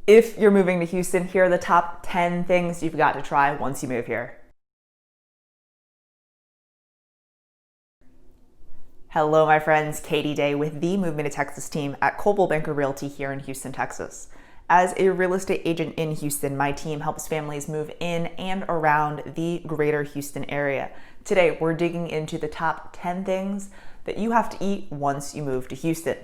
If you're moving to Houston, here are the top 10 things you've got to try once you move here. Hello, my friends. Katie Day with the Movement to Texas team at Coldwell Banker Realty here in Houston, Texas. As a real estate agent in Houston, my team helps families move in and around the greater Houston area. Today, we're digging into the top 10 things that you have to eat once you move to Houston.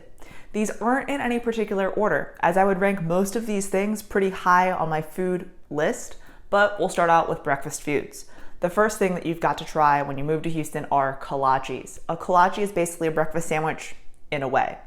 These aren't in any particular order, as I would rank most of these things pretty high on my food list, but we'll start out with breakfast foods. The first thing that you've got to try when you move to Houston are kolaches. A kolache is basically a breakfast sandwich in a way.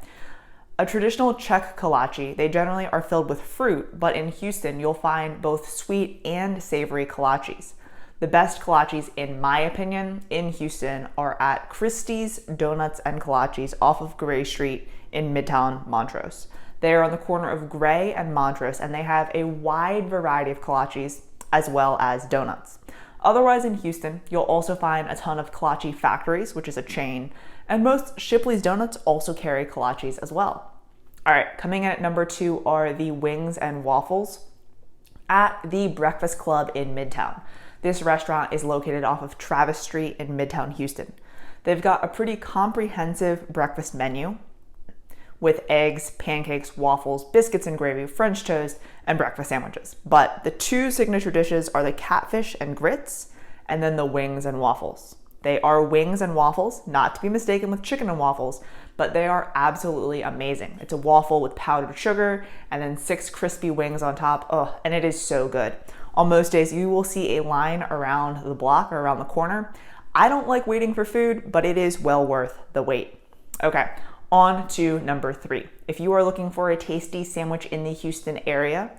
A traditional Czech kolache, they generally are filled with fruit, but in Houston you'll find both sweet and savory kolaches. The best kolaches, in my opinion, in Houston are at Christie's Donuts and Kolaches off of Gray Street in Midtown Montrose. They are on the corner of Gray and Montrose, and they have a wide variety of kolaches as well as donuts. Otherwise, in Houston, you'll also find a ton of kolache factories, which is a chain, and most Shipley's Donuts also carry kolaches as well. All right, coming in at number 2 are the wings and waffles at the Breakfast Club in Midtown. This restaurant is located off of Travis Street in Midtown Houston. They've got a pretty comprehensive breakfast menu with eggs, pancakes, waffles, biscuits and gravy, French toast, and breakfast sandwiches. But the 2 signature dishes are the catfish and grits, and then the wings and waffles. They are wings and waffles, not to be mistaken with chicken and waffles, but they are absolutely amazing. It's a waffle with powdered sugar and then 6 crispy wings on top. Oh, and it is so good. On most days, you will see a line around the block or around the corner. I don't like waiting for food, but it is well worth the wait. Okay, on to number 3. If you are looking for a tasty sandwich in the Houston area,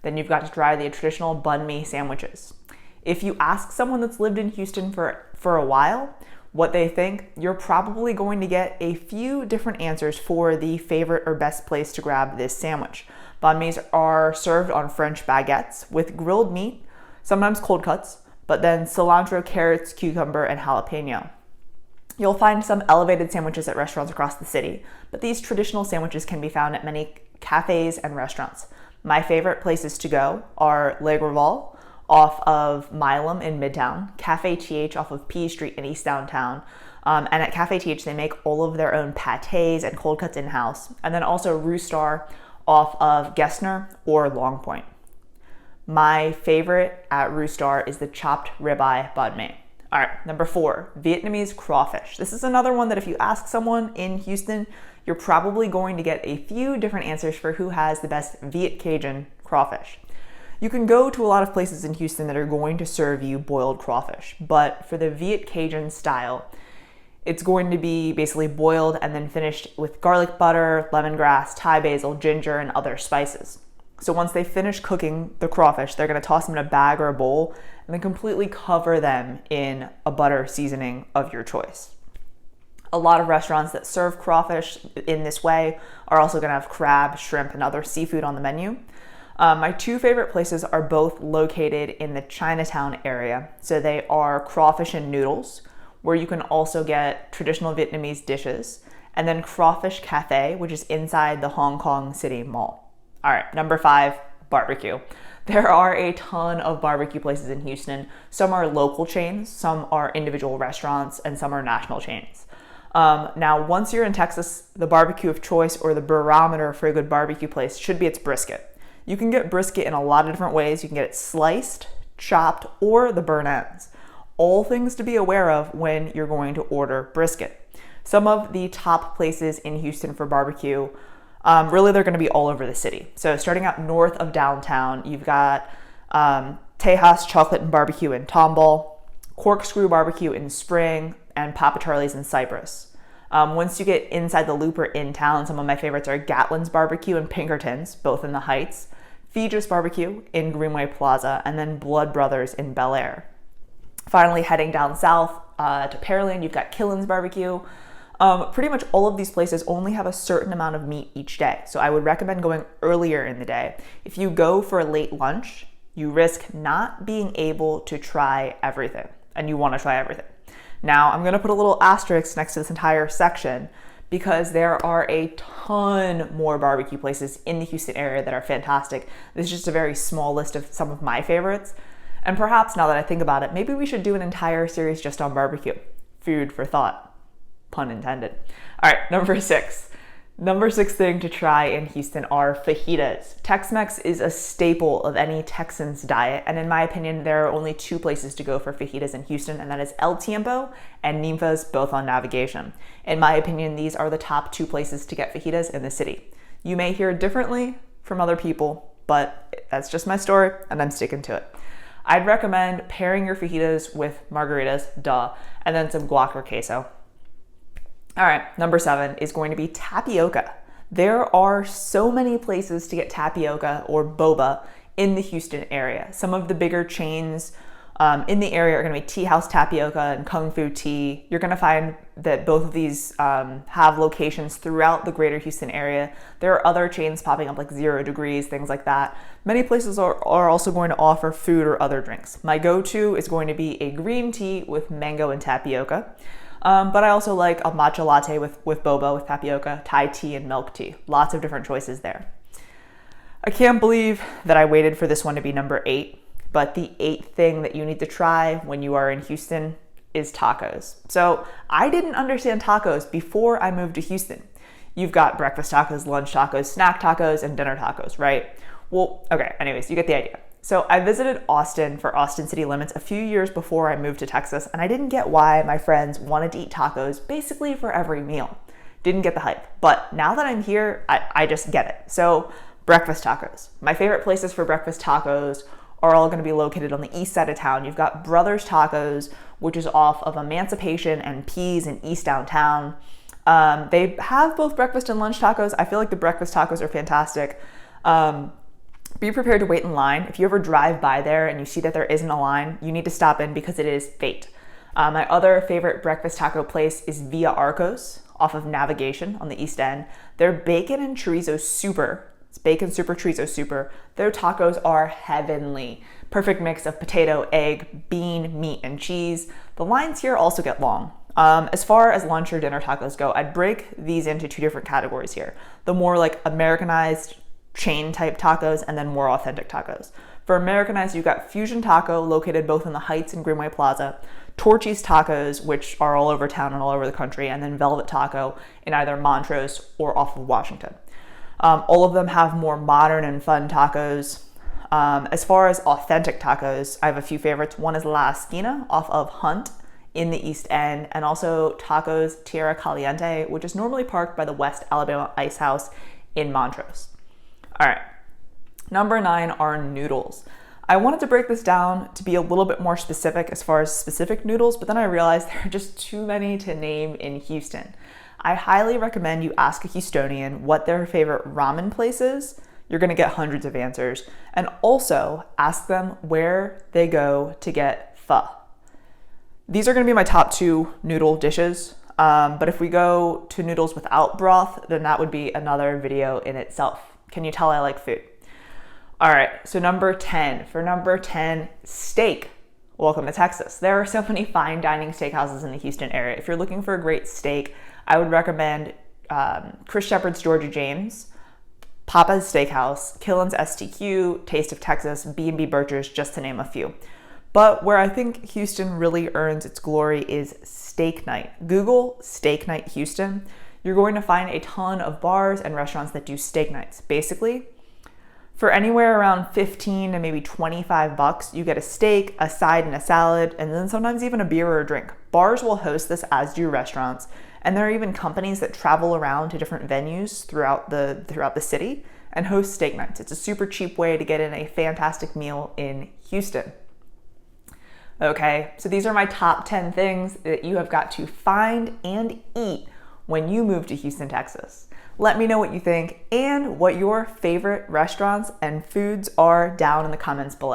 then you've got to try the traditional banh mi sandwiches. If you ask someone that's lived in Houston for a while what they think, you're probably going to get a few different answers for the favorite or best place to grab this sandwich. Banh mi's are served on French baguettes with grilled meat, sometimes cold cuts, but then cilantro, carrots, cucumber, and jalapeno. You'll find some elevated sandwiches at restaurants across the city, but these traditional sandwiches can be found at many cafes and restaurants. My favorite places to go are Le Graval off of Milam in Midtown, Cafe TH off of P Street in East Downtown, and at Cafe TH they make all of their own pâtés and cold cuts in-house, and then also Roostar off of Gessner or Long Point. My favorite at Roostar is the chopped ribeye banh mi. All right, number 4, Vietnamese crawfish. This is another one that if you ask someone in Houston, you're probably going to get a few different answers for who has the best Viet Cajun crawfish. You can go to a lot of places in Houston that are going to serve you boiled crawfish, but for the Viet Cajun style, it's going to be basically boiled and then finished with garlic butter, lemongrass, Thai basil, ginger, and other spices. So once they finish cooking the crawfish, they're going to toss them in a bag or a bowl and then completely cover them in a butter seasoning of your choice. A lot of restaurants that serve crawfish in this way are also going to have crab, shrimp, and other seafood on the menu. My 2 favorite places are both located in the Chinatown area. So they are Crawfish and Noodles, where you can also get traditional Vietnamese dishes, and then Crawfish Cafe, which is inside the Hong Kong City Mall. All right, number 5, barbecue. There are a ton of barbecue places in Houston. Some are local chains, some are individual restaurants, and some are national chains. Now, once you're in Texas, the barbecue of choice or the barometer for a good barbecue place should be its brisket. You can get brisket in a lot of different ways. You can get it sliced, chopped, or the burnt ends. All things to be aware of when you're going to order brisket. Some of the top places in Houston for barbecue, really they're going to be all over the city. So starting out north of downtown, you've got Tejas Chocolate and Barbecue in Tomball, Corkscrew Barbecue in Spring, and Papa Charlie's in Cypress. Once you get inside the loop or in town, some of my favorites are Gatlin's Barbecue and Pinkerton's, both in the Heights, Phaedra's Barbecue in Greenway Plaza, and then Blood Brothers in Bel Air. Finally, heading down south to Pearland, you've got Killen's Barbecue. Pretty much all of these places only have a certain amount of meat each day, so I would recommend going earlier in the day. If you go for a late lunch, you risk not being able to try everything, and you want to try everything. Now, I'm going to put a little asterisk next to this entire section because there are a ton more barbecue places in the Houston area that are fantastic. This is just a very small list of some of my favorites. And perhaps now that I think about it, maybe we should do an entire series just on barbecue. Food for thought, pun intended. All right, number 6. Number 6 thing to try in Houston are fajitas. Tex-Mex is a staple of any Texan's diet, and in my opinion, there are only 2 places to go for fajitas in Houston, and that is El Tiempo and Ninfa's, both on Navigation. In my opinion, these are the top 2 places to get fajitas in the city. You may hear differently from other people, but that's just my story, and I'm sticking to it. I'd recommend pairing your fajitas with margaritas, and then some guac or queso. All right, number 7 is going to be tapioca. There are so many places to get tapioca or boba in the Houston area. Some of the bigger chains in the area are going to be Tea House Tapioca and Kung Fu Tea. You're going to find that both of these have locations throughout the greater Houston area. There are other chains popping up like 0 Degrees, things like that. Many places are also going to offer food or other drinks. My go-to is going to be a green tea with mango and tapioca. But I also like a matcha latte with boba, with tapioca, Thai tea, and milk tea. Lots of different choices there. I can't believe that I waited for this one to be number 8, but the 8th thing that you need to try when you are in Houston is tacos. So I didn't understand tacos before I moved to Houston. You've got breakfast tacos, lunch tacos, snack tacos, and dinner tacos, right? Well, okay, anyways, you get the idea. So I visited Austin for Austin City Limits a few years before I moved to Texas, and I didn't get why my friends wanted to eat tacos basically for every meal. Didn't get the hype. But now that I'm here, I just get it. So breakfast tacos. My favorite places for breakfast tacos are all going to be located on the east side of town. You've got Brothers Tacos, which is off of Emancipation and Pease in East Downtown. They have both breakfast and lunch tacos. I feel like the breakfast tacos are fantastic. Be prepared to wait in line. If you ever drive by there and you see that there isn't a line, you need to stop in because it is fate. My other favorite breakfast taco place is Villa Arcos off of Navigation on the East End. Their bacon and chorizo super, it's bacon super chorizo super. Their tacos are heavenly. Perfect mix of potato, egg, bean, meat, and cheese. The lines here also get long. As far as lunch or dinner tacos go, I'd break these into 2 different categories here. The more like Americanized chain type tacos and then more authentic tacos. For Americanized, you've got Fusion Taco, located both in the Heights and Greenway Plaza, Torchy's Tacos, which are all over town and all over the country, and then Velvet Taco in either Montrose or off of Washington. All of them have more modern and fun tacos. As far as authentic tacos, I have a few favorites. One is La Esquina off of Hunt in the East End, and also Tacos Tierra Caliente, which is normally parked by the West Alabama Ice House in Montrose. All right, number 9 are noodles. I wanted to break this down to be a little bit more specific as far as specific noodles, but then I realized there are just too many to name in Houston. I highly recommend you ask a Houstonian what their favorite ramen place is. You're gonna get hundreds of answers. And also ask them where they go to get pho. These are gonna be my top 2 noodle dishes. But if we go to noodles without broth, then that would be another video in itself. Can you tell I like food? All right, so number 10. For number 10, steak. Welcome to Texas. There are so many fine dining steakhouses in the Houston area. If you're looking for a great steak, I would recommend Chris Shepherd's Georgia James, Papa's Steakhouse, Killen's STQ, Taste of Texas, B&B Birchers, just to name a few. But where I think Houston really earns its glory is Steak Night. Google Steak Night Houston. You're going to find a ton of bars and restaurants that do steak nights. Basically, for anywhere around 15 to maybe 25 bucks, you get a steak, a side, and a salad, and then sometimes even a beer or a drink. Bars will host this, as do restaurants, and there are even companies that travel around to different venues throughout the city and host steak nights. It's a super cheap way to get in a fantastic meal in Houston. Okay, so these are my top 10 things that you have got to find and eat when you move to Houston, Texas. Let me know what you think and what your favorite restaurants and foods are down in the comments below.